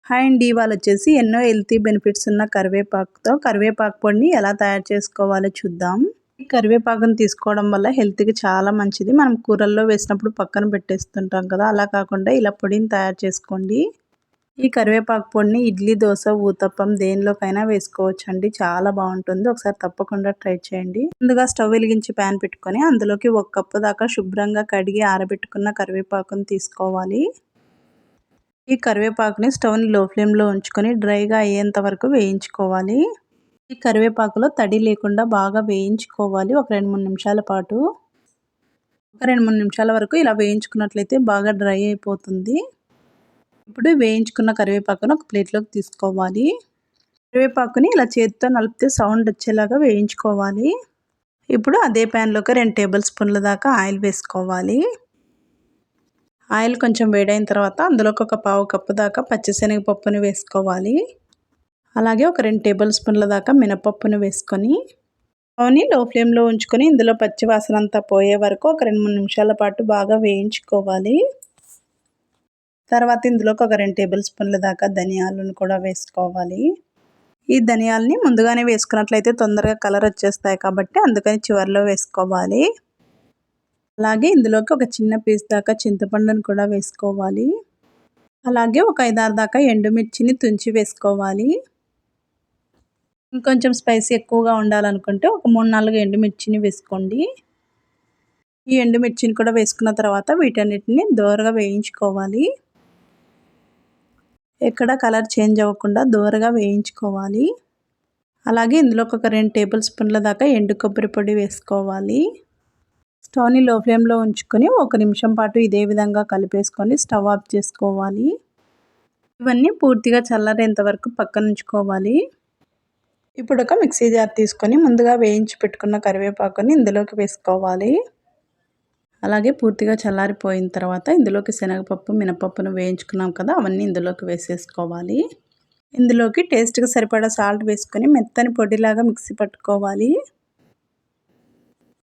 Hi అండి, ఇవాళ వచ్చేసి ఎన్నో హెల్తీ బెనిఫిట్స్ ఉన్న కరివేపాకు పొడిని ఎలా తయారు చేసుకోవాలో చూద్దాం. ఈ కరివేపాకుని తీసుకోవడం వల్ల హెల్త్కి చాలా మంచిది. మనం కూరల్లో వేసినప్పుడు పక్కన పెట్టేస్తుంటాం కదా, అలా కాకుండా ఇలా పొడిని తయారు చేసుకోండి. ఈ కరివేపాకు పొడిని ఇడ్లీ, దోశ, ఊతప్పం దేనిలోకైనా వేసుకోవచ్చు అండి. చాలా బాగుంటుంది. ఒకసారి తప్పకుండా ట్రై చేయండి. ముందుగా స్టవ్ వెలిగించి ప్యాన్ పెట్టుకొని అందులోకి 1 కప్పు దాకా శుభ్రంగా కడిగి ఆరబెట్టుకున్న కరివేపాకుని తీసుకోవాలి. ఈ కరివేపాకుని స్టవ్ని లో ఫ్లేమ్లో ఉంచుకొని డ్రైగా అయ్యేంత వరకు వేయించుకోవాలి. ఈ కరివేపాకులో తడి లేకుండా బాగా వేయించుకోవాలి. ఒక 2-3 నిమిషాల పాటు. ఒక 2-3 నిమిషాల వరకు ఇలా వేయించుకున్నట్లయితే బాగా డ్రై అయిపోతుంది. ఇప్పుడు వేయించుకున్న కరివేపాకును ఒక ప్లేట్లోకి తీసుకోవాలి. కరివేపాకుని ఇలా చేతితో నలిపితే సౌండ్ వచ్చేలాగా వేయించుకోవాలి. ఇప్పుడు అదే ప్యాన్లోకి 2 టేబుల్ స్పూన్ల దాకా ఆయిల్ వేసుకోవాలి. ఆయిల్ కొంచెం వేడైన తర్వాత అందులోకి ఒక 1/4 కప్పు దాకా పచ్చిశనగపప్పుని వేసుకోవాలి. అలాగే ఒక 2 టేబుల్ స్పూన్ల దాకా మినపప్పుని వేసుకొని స్టవ్ని లో ఫ్లేమ్లో ఉంచుకొని ఇందులో పచ్చి వాసన అంతా పోయే వరకు ఒక 2-3 నిమిషాల పాటు బాగా వేయించుకోవాలి. తర్వాత ఇందులోకి ఒక 2 టేబుల్ స్పూన్ల దాకా ధనియాలను కూడా వేసుకోవాలి. ఈ ధనియాలని ముందుగానే వేసుకున్నట్లయితే తొందరగా కలర్ వచ్చేస్తాయి కాబట్టి అందుకని చివరిలో వేసుకోవాలి. అలాగే ఇందులోకి ఒక చిన్న పీస్ దాకా చింతపండును కూడా వేసుకోవాలి. అలాగే ఒక 5-6 దాకా ఎండుమిర్చిని తుంచి వేసుకోవాలి. ఇంకొంచెం స్పైసీ ఎక్కువగా ఉండాలనుకుంటే ఒక 3-4 ఎండుమిర్చిని వేసుకోండి. ఈ ఎండుమిర్చిని కూడా వేసుకున్న తర్వాత వీటన్నిటిని దోరగా వేయించుకోవాలి. ఎక్కడ కలర్ చేంజ్ అవ్వకుండా దోరగా వేయించుకోవాలి. అలాగే ఇందులోకి ఒక 2 టేబుల్ స్పూన్ల దాకా ఎండు కొబ్బరి పొడి వేసుకోవాలి. స్టవ్ని లో ఫ్లేమ్లో ఉంచుకొని 1 నిమిషం పాటు ఇదే విధంగా కలిపేసుకొని స్టవ్ ఆఫ్ చేసుకోవాలి. ఇవన్నీ పూర్తిగా చల్లారేంత వరకు పక్కన ఉంచుకోవాలి. ఇప్పుడు ఒక మిక్సీ జార్ తీసుకొని ముందుగా వేయించి పెట్టుకున్న కరివేపాకుని ఇందులోకి వేసుకోవాలి. అలాగే పూర్తిగా చల్లారిపోయిన తర్వాత ఇందులోకి శనగపప్పు, మినపప్పును వేయించుకున్నాం కదా, అవన్నీ ఇందులోకి వేసేసుకోవాలి. ఇందులోకి టేస్ట్కి సరిపడా సాల్ట్ వేసుకొని మెత్తని పొడిలాగా మిక్సీ పట్టుకోవాలి.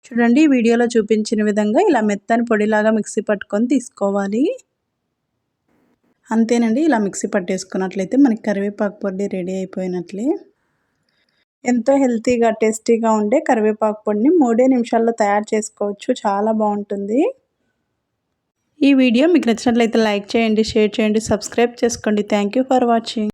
చూడండి, ఈ వీడియోలో చూపించిన విధంగా ఇలా మెత్తని పొడిలాగా మిక్సీ పట్టుకొని తీసుకోవాలి. అంతేనండి, ఇలా మిక్సీ పట్టేసుకున్నట్లయితే మనకి కరివేపాకు పొడి రెడీ అయిపోయినట్లే. ఎంతో హెల్తీగా టేస్టీగా ఉండే కరివేపాకు పొడిని 3 నిమిషాల్లో తయారు చేసుకోవచ్చు. చాలా బాగుంటుంది. ఈ వీడియో మీకు నచ్చినట్లయితే లైక్ చేయండి, షేర్ చేయండి, సబ్స్క్రైబ్ చేసుకోండి. Thank you for watching.